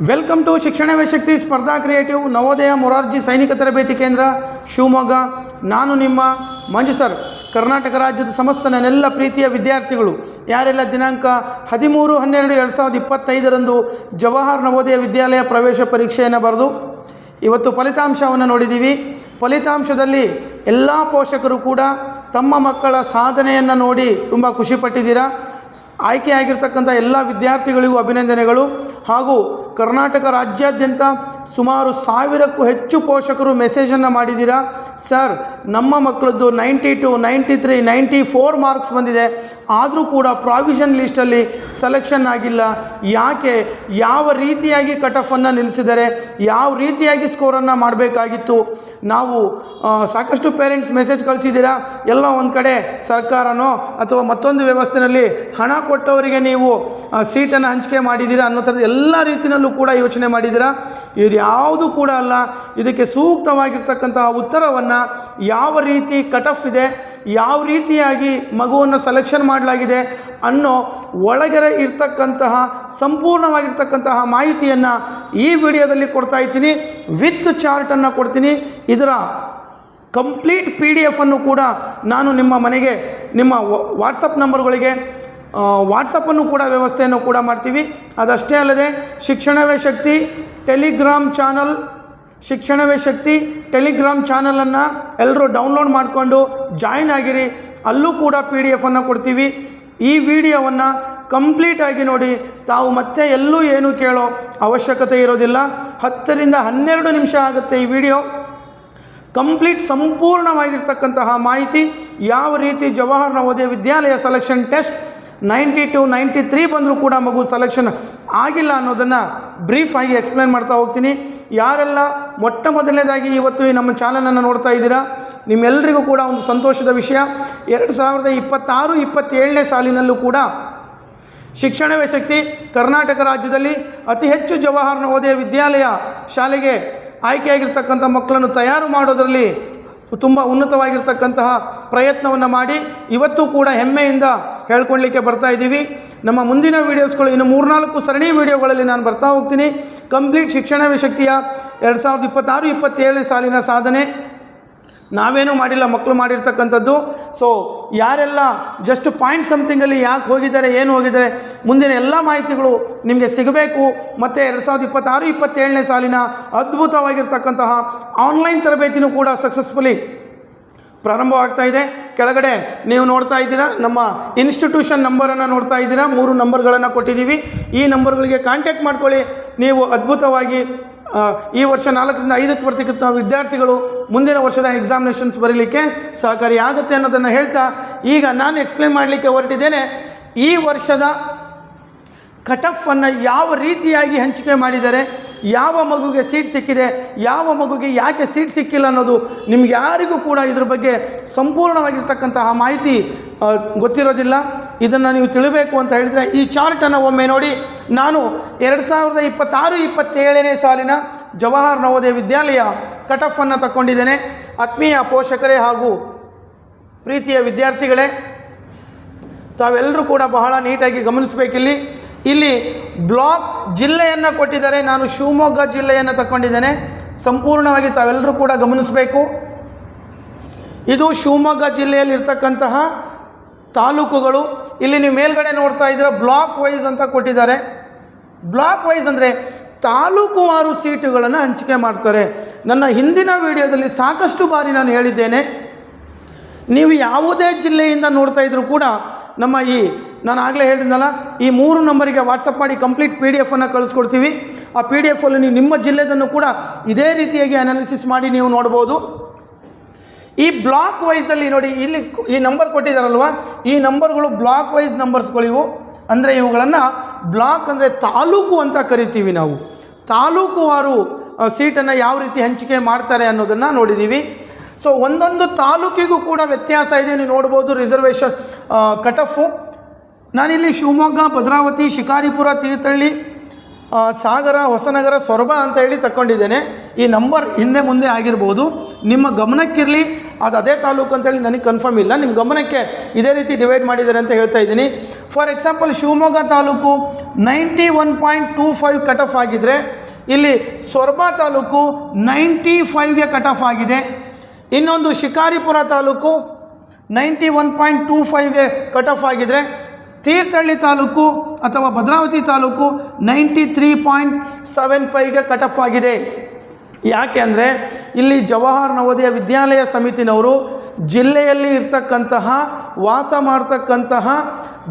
Welcome to ಶಿಕ್ಷಣವೇ ಶಕ್ತಿ ಸ್ಪರ್ಧಾ creative Navodaya Morarji ಸೈನಿಕ ತರಬೇತಿ ಕೇಂದ್ರ ಶಿವಮೊಗ್ಗ. ನಾನು ನಿಮ್ಮ ಮಂಜು ಸರ್. ಕರ್ನಾಟಕ ರಾಜ್ಯದ ಸಮಸ್ತ ನನ್ನೆಲ್ಲ ಪ್ರೀತಿಯ ವಿದ್ಯಾರ್ಥಿಗಳು ಯಾರೆಲ್ಲ ದಿನಾಂಕ 13/12/2025 ಜವಾಹರ್ ನವೋದಯ ವಿದ್ಯಾಲಯ ಪ್ರವೇಶ ಪರೀಕ್ಷೆಯನ್ನು ಬರೆದು ಇವತ್ತು ಫಲಿತಾಂಶವನ್ನು ನೋಡಿದ್ದೀವಿ. ಫಲಿತಾಂಶದಲ್ಲಿ ಎಲ್ಲ ಪೋಷಕರು ಕೂಡ ತಮ್ಮ ಮಕ್ಕಳ ಸಾಧನೆಯನ್ನು ನೋಡಿ ತುಂಬ ಖುಷಿಪಟ್ಟಿದ್ದೀರಾ. ಆಯ್ಕೆಯಾಗಿರ್ತಕ್ಕಂಥ ಎಲ್ಲ ವಿದ್ಯಾರ್ಥಿಗಳಿಗೂ ಅಭಿನಂದನೆಗಳು. ಹಾಗೂ ಕರ್ನಾಟಕ ರಾಜ್ಯಾದ್ಯಂತ ಸುಮಾರು 1000ಕ್ಕೂ ಹೆಚ್ಚು ಪೋಷಕರು ಮೆಸೇಜನ್ನು ಮಾಡಿದ್ದೀರಾ. ಸರ್, ನಮ್ಮ ಮಕ್ಕಳದ್ದು 92, 93, 94 ಮಾರ್ಕ್ಸ್ ಬಂದಿದೆ, ಆದರೂ ಕೂಡ ಪ್ರಾವಿಷನ್ ಲಿಸ್ಟಲ್ಲಿ ಸೆಲೆಕ್ಷನ್ ಆಗಿಲ್ಲ. ಯಾಕೆ, ಯಾವ ರೀತಿಯಾಗಿ ಕಟ್ ಆಫನ್ನು ನಿಲ್ಲಿಸಿದ್ದಾರೆ, ಯಾವ ರೀತಿಯಾಗಿ ಸ್ಕೋರನ್ನು ಮಾಡಬೇಕಾಗಿತ್ತು. ನಾವು ಸಾಕಷ್ಟು ಪೇರೆಂಟ್ಸ್ ಮೆಸೇಜ್ ಕಳಿಸಿದ್ದೀರಾ. ಎಲ್ಲ ಒಂದು ಕಡೆ ಸರ್ಕಾರನೋ ಅಥವಾ ಮತ್ತೊಂದು ವ್ಯವಸ್ಥೆಯಲ್ಲಿ ಹಣ ಕೊಟ್ಟವರಿಗೆ ನೀವು ಸೀಟನ್ನು ಹಂಚಿಕೆ ಮಾಡಿದ್ದೀರಾ ಅನ್ನೋ ಥರದ ಎಲ್ಲ ರೀತಿಯಲ್ಲೂ ಕೂಡ ಯೋಚನೆ ಮಾಡಿದ್ದೀರಾ. ಇದು ಯಾವುದು ಕೂಡ ಅಲ್ಲ. ಇದಕ್ಕೆ ಸೂಕ್ತವಾಗಿರ್ತಕ್ಕಂತಹ ಉತ್ತರವನ್ನು ಯಾವ ರೀತಿ ಕಟ್ ಆಫ್ ಇದೆ, ಯಾವ ರೀತಿಯಾಗಿ ಮಗುವನ್ನು ಸೆಲೆಕ್ಷನ್ ಮಾಡಲಾಗಿದೆ ಅನ್ನೋ ಒಳಗಡೆ ಇರ್ತಕ್ಕಂತಹ ಸಂಪೂರ್ಣವಾಗಿರ್ತಕ್ಕಂತಹ ಮಾಹಿತಿಯನ್ನು ಈ ವಿಡಿಯೋದಲ್ಲಿ ಕೊಡ್ತಾ ಇದ್ದೀನಿ. ವಿತ್ ಚಾರ್ಟನ್ನು ಕೊಡ್ತೀನಿ. ಇದರ ಕಂಪ್ಲೀಟ್ PDF ಅನ್ನು ಕೂಡ ನಾನು ನಿಮ್ಮ ಮನೆಗೆ ನಿಮ್ಮ ವಾಟ್ಸಪ್ ನಂಬರ್ಗಳಿಗೆ ವಾಟ್ಸಪ್ಪನ್ನು ಕೂಡ ವ್ಯವಸ್ಥೆಯನ್ನು ಕೂಡ ಮಾಡ್ತೀವಿ. ಅದಷ್ಟೇ ಅಲ್ಲದೆ ಶಿಕ್ಷಣವೇ ಶಕ್ತಿ ಟೆಲಿಗ್ರಾಮ್ ಚಾನಲ್, ಶಿಕ್ಷಣವೇ ಶಕ್ತಿ ಟೆಲಿಗ್ರಾಮ್ ಚಾನಲನ್ನು ಎಲ್ಲರೂ ಡೌನ್ಲೋಡ್ ಮಾಡಿಕೊಂಡು ಜಾಯಿನ್ ಆಗಿರಿ. ಅಲ್ಲೂ ಕೂಡ PDF ಅನ್ನು ಕೊಡ್ತೀವಿ. ಈ ವಿಡಿಯೋವನ್ನು ಕಂಪ್ಲೀಟಾಗಿ ನೋಡಿ. ತಾವು ಮತ್ತೆ ಎಲ್ಲೂ ಏನು ಕೇಳೋ ಅವಶ್ಯಕತೆ ಇರೋದಿಲ್ಲ. 10ರಿಂದ 12 ನಿಮಿಷ ಆಗುತ್ತೆ ಈ ವಿಡಿಯೋ. ಕಂಪ್ಲೀಟ್ ಸಂಪೂರ್ಣವಾಗಿರ್ತಕ್ಕಂತಹ ಮಾಹಿತಿ, ಯಾವ ರೀತಿ ಜವಾಹರ್ ನವೋದಯ ವಿದ್ಯಾಲಯ ಸೆಲೆಕ್ಷನ್ ಟೆಸ್ಟ್ 92, 93 ಬಂದರೂ ಕೂಡ ಮಗು ಸೆಲೆಕ್ಷನ್ ಆಗಿಲ್ಲ ಅನ್ನೋದನ್ನು ಬ್ರೀಫಾಗಿ ಎಕ್ಸ್ಪ್ಲೇನ್ ಮಾಡ್ತಾ ಹೋಗ್ತೀನಿ. ಯಾರೆಲ್ಲ ಮೊಟ್ಟ ಮೊದಲನೇದಾಗಿ ಇವತ್ತು ಈ ನಮ್ಮ ಚಾನಲನ್ನು ನೋಡ್ತಾ ಇದ್ದೀರಾ, ನಿಮ್ಮೆಲ್ಲರಿಗೂ ಕೂಡ ಒಂದು ಸಂತೋಷದ ವಿಷಯ. 2026-27ನೇ ಸಾಲಿನಲ್ಲೂ ಕೂಡ ಶಿಕ್ಷಣವೇ ಶಕ್ತಿ ಕರ್ನಾಟಕ ರಾಜ್ಯದಲ್ಲಿ ಅತಿ ಹೆಚ್ಚು ಜವಾಹರ್ ನವೋದಯ ವಿದ್ಯಾಲಯ ಶಾಲೆಗೆ ಆಯ್ಕೆಯಾಗಿರ್ತಕ್ಕಂಥ ಮಕ್ಕಳನ್ನು ತಯಾರು ಮಾಡೋದರಲ್ಲಿ ತುಂಬ ಉನ್ನತವಾಗಿರ್ತಕ್ಕಂತಹ ಪ್ರಯತ್ನವನ್ನು ಮಾಡಿ ಇವತ್ತು ಕೂಡ ಹೆಮ್ಮೆಯಿಂದ ಹೇಳ್ಕೊಳ್ಳಲಿಕ್ಕೆ ಬರ್ತಾ ಇದ್ದೀವಿ. ನಮ್ಮ ಮುಂದಿನ ವೀಡಿಯೋಸ್ಗಳು ಇನ್ನು 3-4 ಸರಣಿ ವೀಡಿಯೋಗಳಲ್ಲಿ ನಾನು ಬರ್ತಾ ಹೋಗ್ತೀನಿ. ಕಂಪ್ಲೀಟ್ ಶಿಕ್ಷಣವೇ ಶಕ್ತಿಯ 2026-27ನೇ ಸಾಲಿನ ಸಾಧನೆ ನಾವೇನೂ ಮಾಡಿಲ್ಲ, ಮಕ್ಕಳು ಮಾಡಿರ್ತಕ್ಕಂಥದ್ದು. ಸೊ ಯಾರೆಲ್ಲ ಜಸ್ಟ್ ಪಾಯಿಂಟ್ ಸಮಥಿಂಗಲ್ಲಿ ಯಾಕೆ ಹೋಗಿದ್ದಾರೆ, ಏನು ಹೋಗಿದ್ದಾರೆ, ಮುಂದಿನ ಎಲ್ಲ ಮಾಹಿತಿಗಳು ನಿಮಗೆ ಸಿಗಬೇಕು. ಮತ್ತು 2026-27ನೇ ಸಾಲಿನ ಅದ್ಭುತವಾಗಿರ್ತಕ್ಕಂತಹ ಆನ್ಲೈನ್ ತರಬೇತಿನೂ ಕೂಡ ಸಕ್ಸಸ್ಫುಲಿ ಪ್ರಾರಂಭವಾಗ್ತಾ ಇದೆ. ಕೆಳಗಡೆ ನೀವು ನೋಡ್ತಾ ಇದ್ದೀರಾ, ನಮ್ಮ ಇನ್ಸ್ಟಿಟ್ಯೂಷನ್ ನಂಬರನ್ನು ನೋಡ್ತಾ ಇದ್ದೀರಾ. 3 ನಂಬರ್ಗಳನ್ನು ಕೊಟ್ಟಿದ್ದೀವಿ. ಈ ನಂಬರ್ಗಳಿಗೆ ಕಾಂಟ್ಯಾಕ್ಟ್ ಮಾಡ್ಕೊಳ್ಳಿ. ನೀವು ಅದ್ಭುತವಾಗಿ ಈ ವರ್ಷ 4ರಿಂದ 5ಕ್ಕೆ ಬರ್ತಕ್ಕಂಥ ವಿದ್ಯಾರ್ಥಿಗಳು ಮುಂದಿನ ವರ್ಷದ ಎಕ್ಸಾಮಿನೇಷನ್ಸ್ ಬರೀಲಿಕ್ಕೆ ಸಹಕಾರಿಯಾಗುತ್ತೆ ಅನ್ನೋದನ್ನು ಹೇಳ್ತಾ ಈಗ ನಾನು ಎಕ್ಸ್ಪ್ಲೇನ್ ಮಾಡಲಿಕ್ಕೆ ಹೊರಟಿದ್ದೇನೆ. ಈ ವರ್ಷದ ಕಟ್ ಆಫನ್ನು ಯಾವ ರೀತಿಯಾಗಿ ಹಂಚಿಕೆ ಮಾಡಿದ್ದಾರೆ, ಯಾವ ಮಗುಗೆ ಸೀಟ್ ಸಿಕ್ಕಿದೆ, ಯಾವ ಮಗುಗೆ ಯಾಕೆ ಸೀಟ್ ಸಿಕ್ಕಿಲ್ಲ ಅನ್ನೋದು ನಿಮ್ಗೆ ಯಾರಿಗೂ ಕೂಡ ಇದ್ರ ಬಗ್ಗೆ ಸಂಪೂರ್ಣವಾಗಿರ್ತಕ್ಕಂತಹ ಮಾಹಿತಿ ಗೊತ್ತಿರೋದಿಲ್ಲ. ಇದನ್ನು ನೀವು ತಿಳಿಬೇಕು ಅಂತ ಹೇಳಿದರೆ ಈ ಚಾರ್ಟನ್ನು ಒಮ್ಮೆ ನೋಡಿ. ನಾನು 2026-27ನೇ ಸಾಲಿನ ಜವಾಹರ್ ನವೋದಯ ವಿದ್ಯಾಲಯ ಕಟ್ ಆಫನ್ನು ತಗೊಂಡಿದ್ದೇನೆ. ಆತ್ಮೀಯ ಪೋಷಕರೇ ಹಾಗೂ ಪ್ರೀತಿಯ ವಿದ್ಯಾರ್ಥಿಗಳೇ, ತಾವೆಲ್ಲರೂ ಕೂಡ ಬಹಳ ನೀಟಾಗಿ ಗಮನಿಸಬೇಕಿಲ್ಲಿ. ಇಲ್ಲಿ ಬ್ಲಾಕ್ ಜಿಲ್ಲೆಯನ್ನು ಕೊಟ್ಟಿದ್ದಾರೆ. ನಾನು ಶಿವಮೊಗ್ಗ ಜಿಲ್ಲೆಯನ್ನು ತಗೊಂಡಿದ್ದೇನೆ. ಸಂಪೂರ್ಣವಾಗಿ ತಾವೆಲ್ಲರೂ ಕೂಡ ಗಮನಿಸಬೇಕು. ಇದು ಶಿವಮೊಗ್ಗ ಜಿಲ್ಲೆಯಲ್ಲಿರ್ತಕ್ಕಂತಹ ತಾಲೂಕುಗಳು. ಇಲ್ಲಿ ನೀವು ಮೇಲ್ಗಡೆ ನೋಡ್ತಾ ಇದ್ದೀರ ಬ್ಲಾಕ್ ವೈಸ್ ಅಂತ ಕೊಟ್ಟಿದ್ದಾರೆ. ಬ್ಲಾಕ್ ವೈಸ್ ಅಂದರೆ ತಾಲೂಕುವಾರು ಸೀಟುಗಳನ್ನು ಹಂಚಿಕೆ ಮಾಡ್ತಾರೆ. ನನ್ನ ಹಿಂದಿನ ವಿಡಿಯೋದಲ್ಲಿ ಸಾಕಷ್ಟು ಬಾರಿ ನಾನು ಹೇಳಿದ್ದೇನೆ, ನೀವು ಯಾವುದೇ ಜಿಲ್ಲೆಯಿಂದ ನೋಡ್ತಾ ಇದ್ದರೂ ಕೂಡ ನಮ್ಮ ನಾನು ಆಗಲೇ ಹೇಳಿದ್ನಲ್ಲ, ಈ 3 ನಂಬರಿಗೆ ವಾಟ್ಸಪ್ ಮಾಡಿ ಕಂಪ್ಲೀಟ್ PDF ಅನ್ನು ಕಳಿಸ್ಕೊಡ್ತೀವಿ. ಆ PDF ಅಲ್ಲಿ ನೀವು ನಿಮ್ಮ ಜಿಲ್ಲೆದನ್ನು ಕೂಡ ಇದೇ ರೀತಿಯಾಗಿ ಅನಾಲಿಸಿಸ್ ಮಾಡಿ ನೀವು ನೋಡ್ಬೋದು. ಈ ಬ್ಲಾಕ್ ವೈಸಲ್ಲಿ ನೋಡಿ, ಇಲ್ಲಿ ಈ ನಂಬರ್ ಕೊಟ್ಟಿದ್ದಾರಲ್ವ, ಈ ನಂಬರ್ಗಳು ಬ್ಲಾಕ್ ವೈಸ್ ನಂಬರ್ಸ್ಗಳಿವು. ಅಂದರೆ ಇವುಗಳನ್ನು ಬ್ಲಾಕ್ ಅಂದರೆ ತಾಲೂಕು ಅಂತ ಕರಿತೀವಿ ನಾವು. ತಾಲೂಕುವಾರು ಸೀಟನ್ನು ಯಾವ ರೀತಿ ಹಂಚಿಕೆ ಮಾಡ್ತಾರೆ ಅನ್ನೋದನ್ನು ನೋಡಿದ್ದೀವಿ. ಸೊ ಒಂದೊಂದು ತಾಲೂಕಿಗೂ ಕೂಡ ವ್ಯತ್ಯಾಸ ಇದೆ. ನೀವು ನೋಡ್ಬೋದು ರಿಸರ್ವೇಷನ್ ಕಟ್ ಆಫು. ನಾನಿಲ್ಲಿ ಶಿವಮೊಗ್ಗ, ಭದ್ರಾವತಿ, ಶಿಕಾರಿಪುರ, ತೀರ್ಥಹಳ್ಳಿ, ಸಾಗರ, ಹೊಸನಗರ, ಸೊರಬ ಅಂತ ಹೇಳಿ ತಗೊಂಡಿದ್ದೇನೆ. ಈ ನಂಬರ್ ಹಿಂದೆ ಮುಂದೆ ಆಗಿರ್ಬೋದು, ನಿಮ್ಮ ಗಮನಕ್ಕಿರಲಿ. ಅದು ಅದೇ ತಾಲೂಕು ಅಂತೇಳಿ ನನಗೆ ಕನ್ಫರ್ಮ್ ಇಲ್ಲ, ನಿಮ್ಮ ಗಮನಕ್ಕೆ ಇದೇ ರೀತಿ ಡಿವೈಡ್ ಮಾಡಿದ್ದಾರೆ ಅಂತ ಹೇಳ್ತಾ ಇದ್ದೀನಿ. For example, Shivamogga taluk 91.25 cut off ಆಗಿದ್ದರೆ, ಇಲ್ಲಿ ಸೊರಬ ತಾಲೂಕು 95ಗೆ ಕಟ್ ಆಫ್ ಆಗಿದೆ. ಇನ್ನೊಂದು ಶಿಕಾರಿಪುರ ತಾಲೂಕು 91.25ಗೆ ಕಟ್ ಆಫ್ ಆಗಿದ್ದರೆ, ತೀರ್ಥಹಳ್ಳಿ ತಾಲೂಕು ಅಥವಾ ಭದ್ರಾವತಿ ತಾಲೂಕು 93.75ಗೆ ಕಟ್ ಆಫ್ ಆಗಿದೆ. ಯಾಕೆ ಅಂದರೆ ಇಲ್ಲಿ ಜವಾಹರ್ ನವೋದಯ ವಿದ್ಯಾಲಯ ಸಮಿತಿನವರು ಜಿಲ್ಲೆಯಲ್ಲಿ ಇರ್ತಕ್ಕಂತಹ, ವಾಸ ಮಾಡ್ತಕ್ಕಂತಹ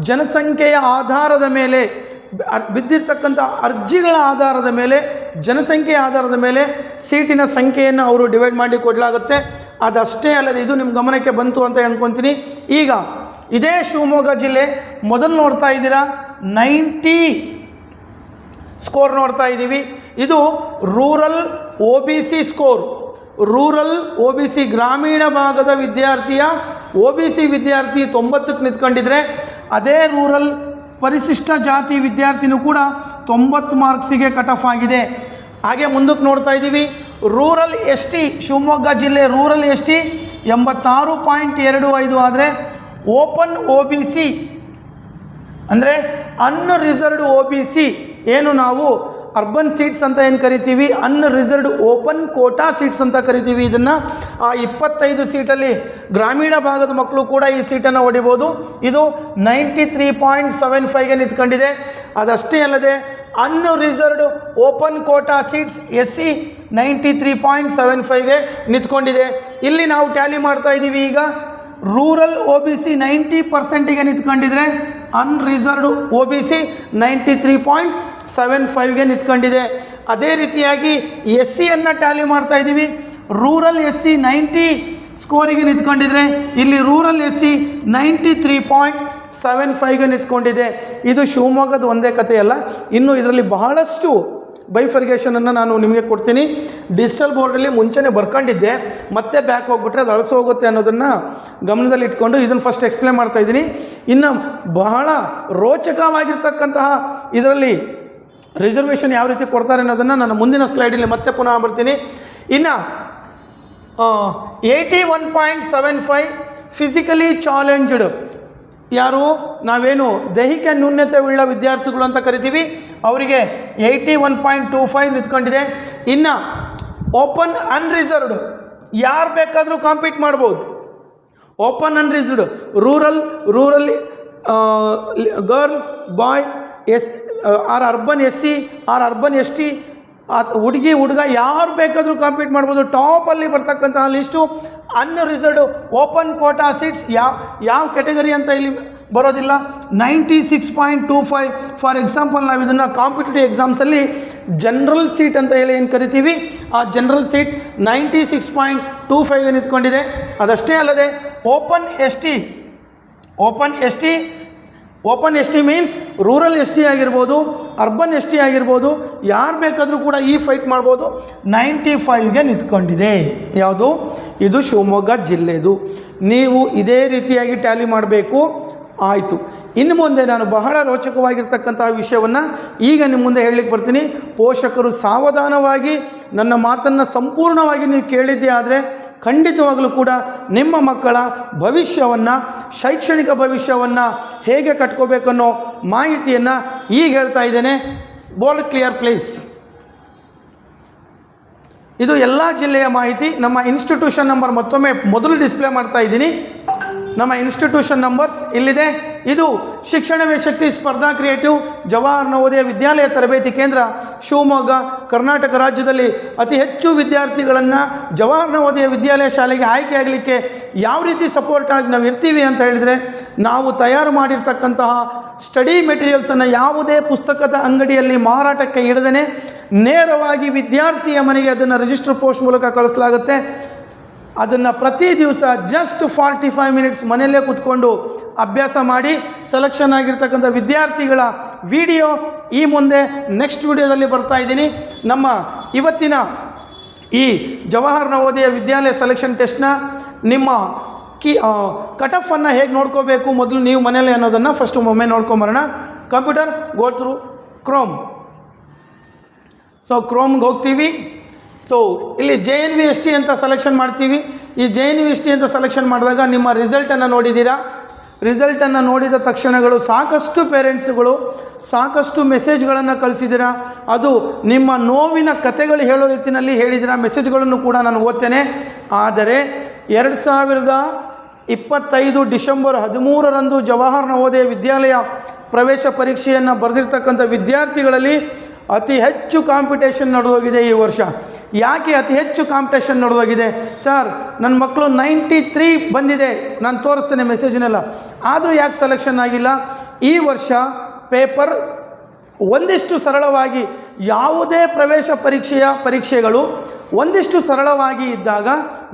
ಜನಸಂಖ್ಯೆಯ ಆಧಾರದ ಮೇಲೆ, ಬಿದ್ದಿರ್ತಕ್ಕಂಥ ಅರ್ಜಿಗಳ ಆಧಾರದ ಮೇಲೆ, ಜನಸಂಖ್ಯೆಯ ಆಧಾರದ ಮೇಲೆ ಸೀಟಿನ ಸಂಖ್ಯೆಯನ್ನು ಅವರು ಡಿವೈಡ್ ಮಾಡಿ ಕೊಡಲಾಗುತ್ತೆ. ಅದಷ್ಟೇ ಅಲ್ಲದೆ, ಇದು ನಿಮ್ಮ ಗಮನಕ್ಕೆ ಬಂತು ಅಂತ ಅಂದ್ಕೊತೀನಿ. ಈಗ ಇದೇ ಶಿವಮೊಗ್ಗ ಜಿಲ್ಲೆ ಮೊದಲು ನೋಡ್ತಾ ಇದ್ದೀರಾ, 90 ಸ್ಕೋರ್ ನೋಡ್ತಾ ಇದ್ದೀವಿ. ಇದು rural OBC score. Rural OBC ಗ್ರಾಮೀಣ ಭಾಗದ ವಿದ್ಯಾರ್ಥಿಯ OBC ವಿದ್ಯಾರ್ಥಿ 90ಕ್ಕೆ ನಿಂತ್ಕೊಂಡಿದ್ರೆ, ಅದೇ ರೂರಲ್ ಪರಿಶಿಷ್ಟ ಜಾತಿ ವಿದ್ಯಾರ್ಥಿನೂ ಕೂಡ 90 ಮಾರ್ಕ್ಸಿಗೆ ಕಟ್ ಆಫ್ ಆಗಿದೆ. ಹಾಗೆ ಮುಂದಕ್ಕೆ ನೋಡ್ತಾ ಇದ್ದೀವಿ, ರೂರಲ್ ST, ಶಿವಮೊಗ್ಗ ಜಿಲ್ಲೆ ರೂರಲ್ ST 86.25 ಆದರೆ, ಓಪನ್ OBC ಅಂದರೆ ಅನ್ರಿಸರ್ವ್ಡ್ OBC, ಏನು ನಾವು ಅರ್ಬನ್ ಸೀಟ್ಸ್ ಅಂತ ಏನು ಕರಿತೀವಿ, ಅನ್ರಿಸರ್ವ್ಡ್ ಓಪನ್ ಕೋಟಾ ಸೀಟ್ಸ್ ಅಂತ ಕರಿತೀವಿ. ಇದನ್ನು ಆ 25 ಸೀಟಲ್ಲಿ ಗ್ರಾಮೀಣ ಭಾಗದ ಮಕ್ಕಳು ಕೂಡ ಈ ಸೀಟನ್ನು ಹೊಡಿಬೋದು. ಇದು 93.75ಗೆ ನಿಂತ್ಕೊಂಡಿದೆ. ಅದಷ್ಟೇ ಅಲ್ಲದೆ unreserved open quota seats SC 93.75ಗೆ ನಿಂತ್ಕೊಂಡಿದೆ. ಇಲ್ಲಿ ನಾವು ಟ್ಯಾಲಿ ಮಾಡ್ತಾ ಇದ್ದೀವಿ. ಈಗ ರೂರಲ್ OBC 90%ಗೆ ನಿಂತ್ಕೊಂಡಿದ್ರೆ, ಅನ್ರಿಸರ್ವ್ಡ್ OBC 93.75ಗೆ ನಿಂತ್ಕೊಂಡಿದೆ. ಅದೇ ರೀತಿಯಾಗಿ SCಯನ್ನು ಟ್ಯಾಲಿ ಮಾಡ್ತಾ ಇದ್ದೀವಿ. ರೂರಲ್ SC 90 ಸ್ಕೋರಿಗೆ ನಿಂತ್ಕೊಂಡಿದ್ರೆ, ಇಲ್ಲಿ ರೂರಲ್ SC 93.75ಗೆ ನಿಂತ್ಕೊಂಡಿದೆ. ಇದು ಶಿವಮೊಗ್ಗದ ಒಂದೇ ಕಥೆಯಲ್ಲ, ಇನ್ನು ಇದರಲ್ಲಿ ಬಹಳಷ್ಟು ಬೈಫರ್ಗೇಷನನ್ನು ನಾನು ನಿಮಗೆ ಕೊಡ್ತೀನಿ. ಡಿಜಿಟಲ್ ಬೋರ್ಡಲ್ಲಿ ಮುಂಚೆನೇ ಬರ್ಕೊಂಡಿದ್ದೆ, ಮತ್ತೆ ಬ್ಯಾಕ್ ಹೋಗ್ಬಿಟ್ರೆ ಅದು ಅಳಿಸು ಹೋಗುತ್ತೆ ಅನ್ನೋದನ್ನು ಗಮನದಲ್ಲಿ ಇಟ್ಕೊಂಡು ಇದನ್ನು ಫಸ್ಟ್ ಎಕ್ಸ್ಪ್ಲೇನ್ ಮಾಡ್ತಾಯಿದ್ದೀನಿ. ಇನ್ನು ಬಹಳ ರೋಚಕವಾಗಿರ್ತಕ್ಕಂತಹ ಇದರಲ್ಲಿ ರಿಸರ್ವೇಷನ್ ಯಾವ ರೀತಿ ಕೊಡ್ತಾರೆ ಅನ್ನೋದನ್ನು ನಾನು ಮುಂದಿನ ಸ್ಲೈಡಲ್ಲಿ ಮತ್ತೆ ಪುನಃ ಬರ್ತೀನಿ. ಇನ್ನು 81.75 ಫಿಸಿಕಲಿ ಚಾಲೆಂಜ್ಡ್, ಯಾರು ನಾವೇನು ದೈಹಿಕ ನ್ಯೂನ್ಯತೆ ಉಳ್ಳ ವಿದ್ಯಾರ್ಥಿಗಳು ಅಂತ ಕರಿತೀವಿ, ಅವರಿಗೆ 81.25 ನಿಂತ್ಕೊಂಡಿದೆ. ಇನ್ನು ಓಪನ್ ಅನ್ರಿಸರ್ವ್ಡ್, ಯಾರು ಬೇಕಾದರೂ ಕಾಂಪೀಟ್ ಮಾಡ್ಬೋದು. Open unreserved rural girl, boy, or urban SC or urban ST, ಹುಡುಗಿ ಹುಡುಗ ಯಾರು ಬೇಕಾದರೂ ಕಾಂಪೀಟ್ ಮಾಡ್ಬೋದು. ಟಾಪಲ್ಲಿ ಬರ್ತಕ್ಕಂತಹ list unreserved open quota seats ಯಾವ ಕ್ಯಾಟಗರಿ ಅಂತ ಇಲ್ಲಿ ಬರೋದಿಲ್ಲ. 96.25. ಫಾರ್ ಎಕ್ಸಾಂಪಲ್, ನಾವು ಇದನ್ನು ಕಾಂಪಿಟೇಟಿವ್ ಎಕ್ಸಾಮ್ಸಲ್ಲಿ ಜನರಲ್ ಸೀಟ್ ಅಂತ ಹೇಳಿ ಏನು ಕರಿತೀವಿ, ಆ ಜನರಲ್ ಸೀಟ್ 96.25ಗೆ ನಿಂತ್ಕೊಂಡಿದೆ. ಅದಷ್ಟೇ ಅಲ್ಲದೆ open ST means rural ST ಆಗಿರ್ಬೋದು, ಅರ್ಬನ್ ST ಆಗಿರ್ಬೋದು, ಯಾರು ಬೇಕಾದರೂ ಕೂಡ ಈ ಫೈಟ್ ಮಾಡ್ಬೋದು. 95ಗೆ ನಿಂತ್ಕೊಂಡಿದೆ. ಯಾವುದು? ಇದು ಶಿವಮೊಗ್ಗ ಜಿಲ್ಲೆದು. ನೀವು ಇದೇ ರೀತಿಯಾಗಿ ಟ್ಯಾಲಿ ಮಾಡಬೇಕು. ಆಯಿತು, ಇನ್ನು ಮುಂದೆ ನಾನು ಬಹಳ ರೋಚಕವಾಗಿರ್ತಕ್ಕಂತಹ ವಿಷಯವನ್ನು ಈಗ ನಿಮ್ಮ ಮುಂದೆ ಹೇಳಲಿಕ್ಕೆ ಬರ್ತೀನಿ. ಪೋಷಕರು ಸಾವಧಾನವಾಗಿ ನನ್ನ ಮಾತನ್ನು ಸಂಪೂರ್ಣವಾಗಿ ನೀವು ಕೇಳಿದ್ದೇ ಆದರೆ ಖಂಡಿತವಾಗಲೂ ಕೂಡ ನಿಮ್ಮ ಮಕ್ಕಳ ಭವಿಷ್ಯವನ್ನು, ಶೈಕ್ಷಣಿಕ ಭವಿಷ್ಯವನ್ನು ಹೇಗೆ ಕಟ್ಕೋಬೇಕನ್ನೋ ಮಾಹಿತಿಯನ್ನು ಈಗ ಹೇಳ್ತಾ ಇದ್ದೇನೆ. Board clear please. ಇದು ಎಲ್ಲ ಜಿಲ್ಲೆಯ ಮಾಹಿತಿ. ನಮ್ಮ ಇನ್ಸ್ಟಿಟ್ಯೂಷನ್ ನಂಬರ್ ಮತ್ತೊಮ್ಮೆ ಮೊದಲು ಡಿಸ್ಪ್ಲೇ ಮಾಡ್ತಾ ಇದ್ದೀನಿ. ನಮ್ಮ ಇನ್ಸ್ಟಿಟ್ಯೂಷನ್ ನಂಬರ್ಸ್ ಇಲ್ಲಿದೆ. ಇದು ಶಿಕ್ಷಣವೇ ಶಕ್ತಿ ಸ್ಪರ್ಧಾ ಕ್ರಿಯೇಟಿವ್ ಜವಾಹರ್ ನವೋದಯ ವಿದ್ಯಾಲಯ ತರಬೇತಿ ಕೇಂದ್ರ, ಶಿವಮೊಗ್ಗ, ಕರ್ನಾಟಕ ರಾಜ್ಯದಲ್ಲಿ ಅತಿ ಹೆಚ್ಚು ವಿದ್ಯಾರ್ಥಿಗಳನ್ನು ಜವಾಹರ್ ನವೋದಯ ವಿದ್ಯಾಲಯ ಶಾಲೆಗೆ ಆಯ್ಕೆಯಾಗಲಿಕ್ಕೆ ಯಾವ ರೀತಿ ಸಪೋರ್ಟ್ ಆಗಿ ನಾವು ಇರ್ತೀವಿ ಅಂತ ಹೇಳಿದರೆ, ನಾವು ತಯಾರು ಮಾಡಿರ್ತಕ್ಕಂತಹ ಸ್ಟಡಿ ಮೆಟೀರಿಯಲ್ಸನ್ನು ಯಾವುದೇ ಪುಸ್ತಕದ ಅಂಗಡಿಯಲ್ಲಿ ಮಾರಾಟಕ್ಕೆ ಇಡದೇ ನೇರವಾಗಿ ವಿದ್ಯಾರ್ಥಿಯ ಮನೆಗೆ ಅದನ್ನು ರಿಜಿಸ್ಟರ್ ಪೋಸ್ಟ್ ಮೂಲಕ ಕಳಿಸಲಾಗುತ್ತೆ. ಅದನ್ನು ಪ್ರತಿ ದಿವಸ ಜಸ್ಟ್ 45 ಮಿನಿಟ್ಸ್ ಮನೆಯಲ್ಲೇ ಕೂತ್ಕೊಂಡು ಅಭ್ಯಾಸ ಮಾಡಿ ಸೆಲೆಕ್ಷನ್ ಆಗಿರ್ತಕ್ಕಂಥ ವಿದ್ಯಾರ್ಥಿಗಳ ವಿಡಿಯೋ ಈ ಮುಂದೆ ನೆಕ್ಸ್ಟ್ ವಿಡಿಯೋದಲ್ಲಿ ಬರ್ತಾ ಇದ್ದೀನಿ. ನಮ್ಮ ಇವತ್ತಿನ ಈ ಜವಾಹರ್ ನವೋದಯ ವಿದ್ಯಾಲಯ ಸೆಲೆಕ್ಷನ್ ಟೆಸ್ಟ್ನ ನಿಮ್ಮ ಕಟ್ ಆಫನ್ನು ಹೇಗೆ ನೋಡ್ಕೋಬೇಕು ಮೊದಲು ನೀವು ಮನೆಯಲ್ಲೇ ಅನ್ನೋದನ್ನು ಫಸ್ಟ್ ಒಮ್ಮೆ ನೋಡ್ಕೊಂಬರೋಣ. Computer go through Chrome. So ಕ್ರೋಮ್ಗೆ ಹೋಗ್ತೀವಿ. ಸೊ ಇಲ್ಲಿ JNVST ಅಂತ ಸೆಲೆಕ್ಷನ್ ಮಾಡ್ತೀವಿ. ಈ JNVST ಅಂತ ಸೆಲೆಕ್ಷನ್ ಮಾಡಿದಾಗ ನಿಮ್ಮ ರಿಸಲ್ಟನ್ನು ನೋಡಿದ್ದೀರಾ. ರಿಸಲ್ಟನ್ನು ನೋಡಿದ ತಕ್ಷಣಗಳು ಸಾಕಷ್ಟು ಪೇರೆಂಟ್ಸ್ಗಳು ಸಾಕಷ್ಟು ಮೆಸೇಜ್ಗಳನ್ನು ಕಳಿಸಿದ್ದೀರಾ. ಅದು ನಿಮ್ಮ ನೋವಿನ ಕಥೆಗಳು ಹೇಳೋ ರೀತಿಯಲ್ಲಿ ಹೇಳಿದ್ದೀರಾ. ಮೆಸೇಜ್ಗಳನ್ನು ಕೂಡ ನಾನು ಓದ್ತೇನೆ. ಆದರೆ 2025 ಡಿಸೆಂಬರ್ 13ರಂದು ಜವಾಹರ್ ನವೋದಯ ವಿದ್ಯಾಲಯ ಪ್ರವೇಶ ಪರೀಕ್ಷೆಯನ್ನು ಬರೆದಿರ್ತಕ್ಕಂಥ ವಿದ್ಯಾರ್ಥಿಗಳಲ್ಲಿ ಅತಿ ಹೆಚ್ಚು ಕಾಂಪಿಟೇಷನ್ ನಡೆದೋಗಿದೆ ಈ ವರ್ಷ. ಯಾಕೆ ಅತಿ ಹೆಚ್ಚು ಕಾಂಪಿಟೇಷನ್ ನಡೆದೋಗಿದೆ? ಸರ್, ನನ್ನ ಮಕ್ಕಳು 93 ಬಂದಿದೆ, ನಾನು ತೋರಿಸ್ತೇನೆ ಮೆಸೇಜ್ನೆಲ್ಲ, ಆದರೂ ಯಾಕೆ ಸೆಲೆಕ್ಷನ್ ಆಗಿಲ್ಲ? ಈ ವರ್ಷ ಪೇಪರ್ ಒಂದಿಷ್ಟು ಸರಳವಾಗಿ, ಯಾವುದೇ ಪ್ರವೇಶ ಪರೀಕ್ಷೆಗಳು ಒಂದಿಷ್ಟು ಸರಳವಾಗಿ ಇದ್ದಾಗ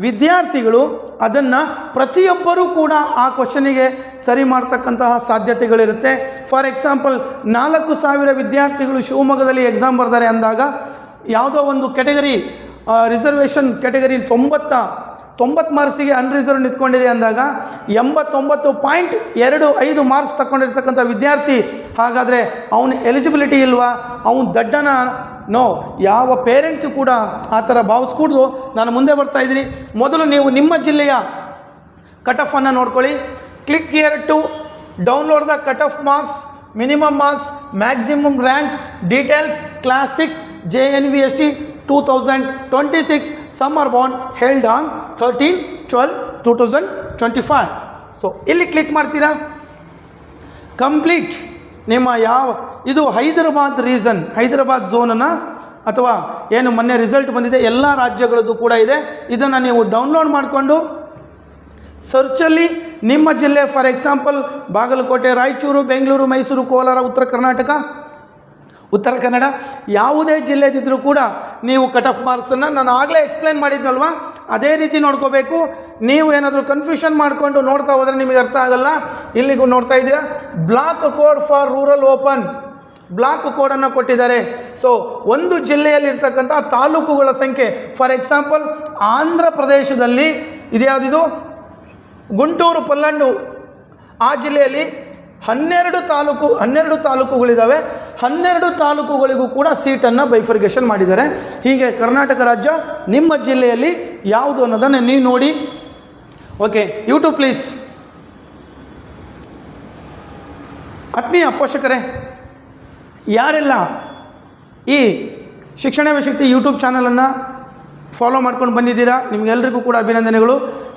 ವಿದ್ಯಾರ್ಥಿಗಳು ಅದನ್ನು ಪ್ರತಿಯೊಬ್ಬರೂ ಕೂಡ ಆ ಕ್ವಶನಿಗೆ ಸರಿ ಮಾಡ್ತಕ್ಕಂತಹ ಸಾಧ್ಯತೆಗಳಿರುತ್ತೆ. ಫಾರ್ ಎಕ್ಸಾಂಪಲ್ 4,000 ವಿದ್ಯಾರ್ಥಿಗಳು ಶಿವಮೊಗ್ಗದಲ್ಲಿ ಎಕ್ಸಾಮ್ ಬರ್ತಾರೆ ಅಂದಾಗ ಯಾವುದೋ ಒಂದು ಕೆಟಗರಿ ರಿಸರ್ವೇಷನ್ ಕೆಟಗರಿ 90 ಮಾರ್ಕ್ಸಿಗೆ ಅನ್ರಿಸರ್ವ್ ನಿಂತ್ಕೊಂಡಿದೆ ಅಂದಾಗ 89.25 ಮಾರ್ಕ್ಸ್ ತಗೊಂಡಿರ್ತಕ್ಕಂಥ ವಿದ್ಯಾರ್ಥಿ, ಹಾಗಾದರೆ ಅವನು ಎಲಿಜಿಬಿಲಿಟಿ ಇಲ್ವಾ, ಅವನು ದಡ್ಡನ? ನೋ, ಯಾವ ಪೇರೆಂಟ್ಸು ಕೂಡ ಆ ಥರ ಭಾವಿಸ್ಕೂಡ್ದು. ನಾನು ಮುಂದೆ ಬರ್ತಾ ಇದ್ದೀನಿ. ಮೊದಲು ನೀವು ನಿಮ್ಮ ಜಿಲ್ಲೆಯ ಕಟ್ ಆಫನ್ನು ನೋಡ್ಕೊಳ್ಳಿ. Click here to download the cut off marks, minimum marks, maximum rank, details, class 6 JNVST 2026 summer bound held on 13/12/2025. So ಇಲ್ಲಿ ಕ್ಲಿಕ್ ಮಾಡ್ತೀರಾ. ಕಂಪ್ಲೀಟ್ ನಿಮ್ಮ ಇದು ಹೈದರಾಬಾದ್ ಝೋನನ್ನು ಅಥವಾ ಏನು ಮೊನ್ನೆ ರಿಸಲ್ಟ್ ಬಂದಿದೆ ಎಲ್ಲ ರಾಜ್ಯಗಳದ್ದು ಕೂಡ ಇದೆ. ಇದನ್ನು ನೀವು ಡೌನ್ಲೋಡ್ ಮಾಡಿಕೊಂಡು ಸರ್ಚಲ್ಲಿ ನಿಮ್ಮ ಜಿಲ್ಲೆ, ಫಾರ್ ಎಕ್ಸಾಂಪಲ್ ಬಾಗಲಕೋಟೆ, ರಾಯಚೂರು, ಬೆಂಗಳೂರು, ಮೈಸೂರು, ಕೋಲಾರ, ಉತ್ತರ ಕನ್ನಡ ಯಾವುದೇ ಜಿಲ್ಲೆದಿದ್ದರೂ ಕೂಡ ನೀವು ಕಟ್ ಆಫ್ ಮಾರ್ಕ್ಸನ್ನು ನಾನು ಆಗಲೇ ಎಕ್ಸ್ಪ್ಲೇನ್ ಮಾಡಿದ್ನಲ್ವಾ, ಅದೇ ರೀತಿ ನೋಡ್ಕೋಬೇಕು. ನೀವು ಏನಾದರೂ ಕನ್ಫ್ಯೂಷನ್ ಮಾಡಿಕೊಂಡು ನೋಡ್ತಾ ಹೋದರೆ ನಿಮಗೆ ಅರ್ಥ ಆಗಲ್ಲ. ಇಲ್ಲಿಗೂ ನೋಡ್ತಾ ಇದ್ದೀರಾ, block code for rural open, block ಕೋಡನ್ನು ಕೊಟ್ಟಿದ್ದಾರೆ. ಸೊ ಒಂದು ಜಿಲ್ಲೆಯಲ್ಲಿರ್ತಕ್ಕಂಥ ತಾಲೂಕುಗಳ ಸಂಖ್ಯೆ, ಫಾರ್ ಎಕ್ಸಾಂಪಲ್ ಆಂಧ್ರ ಪ್ರದೇಶದಲ್ಲಿ ಇದ್ಯಾವುದಿದು ಗುಂಟೂರು, ಪಲ್ಲಂಡು, ಆ ಜಿಲ್ಲೆಯಲ್ಲಿ 12 ತಾಲೂಕುಗಳಿದ್ದಾವೆ. 12 ತಾಲೂಕುಗಳಿಗೂ ಕೂಡ ಸೀಟನ್ನು ಬೈಫರ್ಗೇಷನ್ ಮಾಡಿದ್ದಾರೆ. ಹೀಗೆ ಕರ್ನಾಟಕ ರಾಜ್ಯ ನಿಮ್ಮ ಜಿಲ್ಲೆಯಲ್ಲಿ ಯಾವುದು ಅನ್ನೋದನ್ನು ನೀವು ನೋಡಿ. Okay, YouTube please. ಆತ್ಮೀಯ ಪೋಷಕರೇ, ಯಾರೆಲ್ಲ ಈ ಶಿಕ್ಷಣವೇ ಶಕ್ತಿ ಯೂಟ್ಯೂಬ್ ಚಾನಲನ್ನು ಫಾಲೋ ಮಾಡ್ಕೊಂಡು ಬಂದಿದ್ದೀರಾ, ನಿಮಗೆಲ್ಲರಿಗೂ ಕೂಡ ಅಭಿನಂದನೆಗಳು.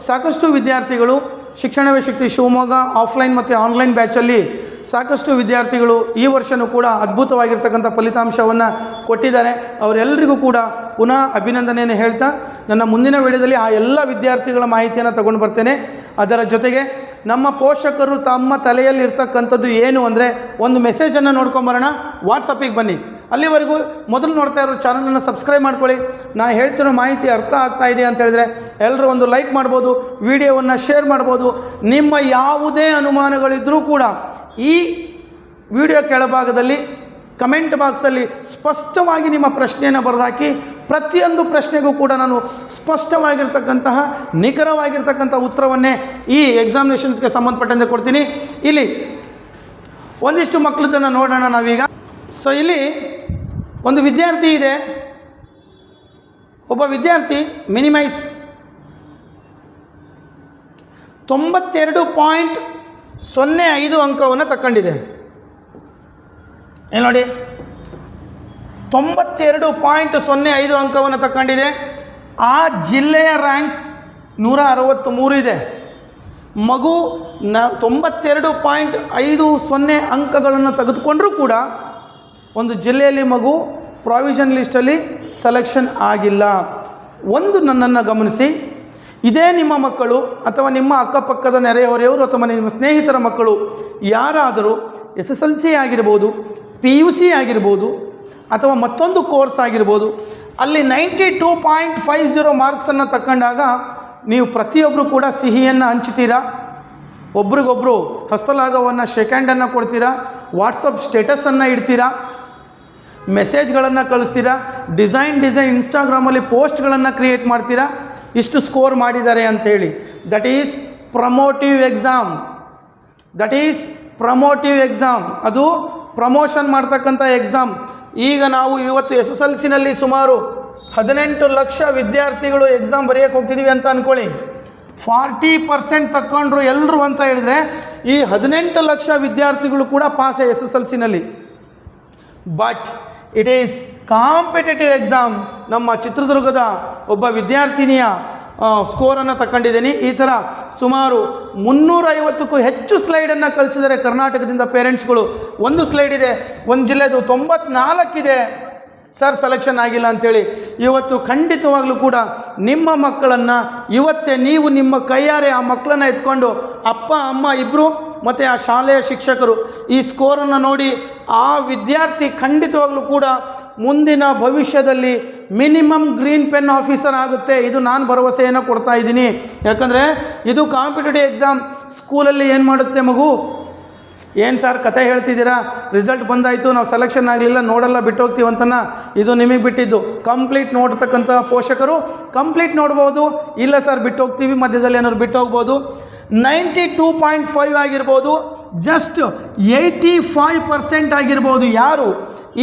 ಸಾಕಷ್ಟು ವಿದ್ಯಾರ್ಥಿಗಳು ಶಿಕ್ಷಣವೇ ಶಕ್ತಿ ಶಿವಮೊಗ್ಗ ಆಫ್ಲೈನ್ ಮತ್ತು ಆನ್ಲೈನ್ ಬ್ಯಾಚಲ್ಲಿ ಸಾಕಷ್ಟು ವಿದ್ಯಾರ್ಥಿಗಳು ಈ ವರ್ಷವೂ ಕೂಡ ಅದ್ಭುತವಾಗಿರ್ತಕ್ಕಂಥ ಫಲಿತಾಂಶವನ್ನು ಕೊಟ್ಟಿದ್ದಾರೆ. ಅವರೆಲ್ಲರಿಗೂ ಕೂಡ ಪುನಃ ಅಭಿನಂದನೆಯನ್ನು ಹೇಳ್ತಾ ನನ್ನ ಮುಂದಿನ ವಿಡಿಯೋದಲ್ಲಿ ಆ ಎಲ್ಲ ವಿದ್ಯಾರ್ಥಿಗಳ ಮಾಹಿತಿಯನ್ನು ತಗೊಂಡು ಬರ್ತೇನೆ. ಅದರ ಜೊತೆಗೆ ನಮ್ಮ ಪೋಷಕರು ತಮ್ಮ ತಲೆಯಲ್ಲಿ ಇರ್ತಕ್ಕಂಥದ್ದು ಏನು ಅಂದರೆ, ಒಂದು ಮೆಸೇಜನ್ನು ನೋಡ್ಕೊಂಬರೋಣ. ವಾಟ್ಸಪ್ಪಿಗೆ ಬನ್ನಿ. ಅಲ್ಲಿವರೆಗೂ ಮೊದಲು ನೋಡ್ತಾ ಇರೋ ಚಾನಲನ್ನು ಸಬ್ಸ್ಕ್ರೈಬ್ ಮಾಡ್ಕೊಳ್ಳಿ. ನಾನು ಹೇಳ್ತಿರೋ ಮಾಹಿತಿ ಅರ್ಥ ಆಗ್ತಾ ಇದೆ ಅಂತ ಹೇಳಿದ್ರೆ ಎಲ್ಲರೂ ಒಂದು ಲೈಕ್ ಮಾಡ್ಬೋದು, ವಿಡಿಯೋವನ್ನು ಶೇರ್ ಮಾಡ್ಬೋದು. ನಿಮ್ಮ ಯಾವುದೇ ಅನುಮಾನಗಳಿದ್ದರೂ ಕೂಡ ಈ ವಿಡಿಯೋ ಕೆಳಭಾಗದಲ್ಲಿ ಕಮೆಂಟ್ ಬಾಕ್ಸಲ್ಲಿ ಸ್ಪಷ್ಟವಾಗಿ ನಿಮ್ಮ ಪ್ರಶ್ನೆಯನ್ನು ಬರೆದಾಕಿ. ಪ್ರತಿಯೊಂದು ಪ್ರಶ್ನೆಗೂ ಕೂಡ ನಾನು ಸ್ಪಷ್ಟವಾಗಿರ್ತಕ್ಕಂತಹ ನಿಖರವಾಗಿರ್ತಕ್ಕಂಥ ಉತ್ತರವನ್ನೇ ಈ ಎಕ್ಸಾಮಿನೇಷನ್ಸ್ಗೆ ಸಂಬಂಧಪಟ್ಟಂತೆ ಕೊಡ್ತೀನಿ. ಇಲ್ಲಿ ಒಂದಿಷ್ಟು ಮಕ್ಕಳದನ್ನು ನೋಡೋಣ ನಾವೀಗ. ಸೊ ಇಲ್ಲಿ ಒಂದು ವಿದ್ಯಾರ್ಥಿ ಇದೆ. ಒಬ್ಬ ವಿದ್ಯಾರ್ಥಿ ಮಿನಿಮೈಸ್ 92.05 ಅಂಕವನ್ನು ತಗೊಂಡಿದೆ. ಏನು ನೋಡಿ, 92.05 ಅಂಕವನ್ನು ತಗೊಂಡಿದೆ. ಆ ಜಿಲ್ಲೆಯ ರ್ಯಾಂಕ್ 163 ಇದೆ. ಮಗು 92.50 ಅಂಕಗಳನ್ನು ತೆಗೆದುಕೊಂಡರೂ ಕೂಡ ಒಂದು ಜಿಲ್ಲೆಯಲ್ಲಿ ಮಗು ಪ್ರಾವಿಷನ್ ಲಿಸ್ಟಲ್ಲಿ ಸೆಲೆಕ್ಷನ್ ಆಗಿಲ್ಲ. ಒಂದು ನನ್ನನ್ನು ಗಮನಿಸಿ, ಇದೇ ನಿಮ್ಮ ಮಕ್ಕಳು ಅಥವಾ ನಿಮ್ಮ ಅಕ್ಕಪಕ್ಕದ ನೆರೆಹೊರೆಯವರು ಅಥವಾ ನಿಮ್ಮ ಸ್ನೇಹಿತರ ಮಕ್ಕಳು ಯಾರಾದರೂ SSLC ಆಗಿರ್ಬೋದು, PUC ಆಗಿರ್ಬೋದು, ಅಥವಾ ಮತ್ತೊಂದು ಕೋರ್ಸ್ ಆಗಿರ್ಬೋದು, ಅಲ್ಲಿ 92.50 ಮಾರ್ಕ್ಸನ್ನು ತಗೊಂಡಾಗ ನೀವು ಪ್ರತಿಯೊಬ್ಬರು ಕೂಡ ಸಿಹಿಯನ್ನು ಹಂಚ್ತೀರಾ, ಒಬ್ರಿಗೊಬ್ಬರು ಹಸ್ತಲಾಘವನ್ನು ಶೇಕ್ ಹ್ಯಾಂಡನ್ನು ಕೊಡ್ತೀರಾ, ವಾಟ್ಸಪ್ ಸ್ಟೇಟಸನ್ನು ಇಡ್ತೀರಾ, ಮೆಸೇಜ್ಗಳನ್ನು ಕಳಿಸ್ತೀರಾ, ಡಿಸೈನ್ ಇನ್ಸ್ಟಾಗ್ರಾಮಲ್ಲಿ ಪೋಸ್ಟ್ಗಳನ್ನು ಕ್ರಿಯೇಟ್ ಮಾಡ್ತೀರಾ, ಇಷ್ಟು ಸ್ಕೋರ್ ಮಾಡಿದ್ದಾರೆ ಅಂಥೇಳಿ. That is promotive exam. ಅದು ಪ್ರಮೋಷನ್ ಮಾಡ್ತಕ್ಕಂಥ ಎಕ್ಸಾಮ್. ಈಗ ನಾವು ಇವತ್ತು SSLCನಲ್ಲಿ ಸುಮಾರು 18 ಲಕ್ಷ ವಿದ್ಯಾರ್ಥಿಗಳು ಎಕ್ಸಾಮ್ ಬರೆಯೋಕ್ಕೆ ಹೋಗ್ತಿದ್ದೀವಿ ಅಂತ ಅಂದ್ಕೊಳ್ಳಿ. 40% ತಗೊಂಡ್ರು ಎಲ್ಲರೂ ಅಂತ ಹೇಳಿದ್ರೆ ಈ 18 ಲಕ್ಷ ವಿದ್ಯಾರ್ಥಿಗಳು ಕೂಡ ಪಾಸ್ SSLCನಲ್ಲಿ. But it is competitive exam. ನಮ್ಮ ಚಿತ್ರದುರ್ಗದ ಒಬ್ಬ ವಿದ್ಯಾರ್ಥಿನಿಯ ಸ್ಕೋರನ್ನು ತಗೊಂಡಿದ್ದೀನಿ. ಈ ಥರ ಸುಮಾರು 350ಕ್ಕೂ ಹೆಚ್ಚು ಸ್ಲೈಡನ್ನು ಕಳಿಸಿದ್ದಾರೆ ಕರ್ನಾಟಕದಿಂದ ಪೇರೆಂಟ್ಸ್ಗಳು. ಒಂದು ಸ್ಲೈಡ್ ಇದೆ, ಒಂದು ಜಿಲ್ಲೆದು 94 ಇದೆ ಸರ್ ಸೆಲೆಕ್ಷನ್ ಆಗಿಲ್ಲ ಅಂಥೇಳಿ. ಇವತ್ತು ಖಂಡಿತವಾಗಲೂ ಕೂಡ ನಿಮ್ಮ ಮಕ್ಕಳನ್ನು ಇವತ್ತೇ ನೀವು ನಿಮ್ಮ ಕೈಯಾರೆ ಆ ಮಕ್ಕಳನ್ನು ಎತ್ಕೊಂಡು ಅಪ್ಪ ಅಮ್ಮ ಇಬ್ಬರು ಮತ್ತು ಆ ಶಾಲೆಯ ಶಿಕ್ಷಕರು ಈ ಸ್ಕೋರನ್ನು ನೋಡಿ ಆ ವಿದ್ಯಾರ್ಥಿ ಖಂಡಿತವಾಗಲೂ ಕೂಡ ಮುಂದಿನ ಭವಿಷ್ಯದಲ್ಲಿ ಮಿನಿಮಮ್ ಗ್ರೀನ್ ಪೆನ್ ಆಫೀಸರ್ ಆಗುತ್ತೆ. ಇದು ನಾನು ಭರವಸೆಯನ್ನು ಕೊಡ್ತಾ ಇದ್ದೀನಿ. ಯಾಕಂದರೆ ಇದು ಕಾಂಪಿಟೇಟಿವ್ ಎಕ್ಸಾಮ್. ಸ್ಕೂಲಲ್ಲಿ ಏನು ಮಾಡುತ್ತೆ ಮಗು, ಏನು ಸರ್ ಕತೆ ಹೇಳ್ತಿದ್ದೀರಾ, ರಿಸಲ್ಟ್ ಬಂದಾಯಿತು ನಾವು ಸೆಲೆಕ್ಷನ್ ಆಗಲಿಲ್ಲ ನೋಡಲ್ಲ ಬಿಟ್ಟು ಹೋಗ್ತೀವಂತನ, ಇದು ನಿಮಗೆ ಬಿಟ್ಟಿದ್ದು. ಕಂಪ್ಲೀಟ್ ನೋಡ್ತಕ್ಕಂಥ ಪೋಷಕರು ಕಂಪ್ಲೀಟ್ ನೋಡ್ಬೋದು, ಇಲ್ಲ ಸರ್ ಬಿಟ್ಟು ಹೋಗ್ತೀವಿ ಮಧ್ಯದಲ್ಲಿ ಏನಾದ್ರು ಬಿಟ್ಟು ಹೋಗ್ಬೋದು. 92.5 ಆಗಿರ್ಬೋದು, ಜಸ್ಟ್ 85% ಆಗಿರ್ಬೋದು ಯಾರು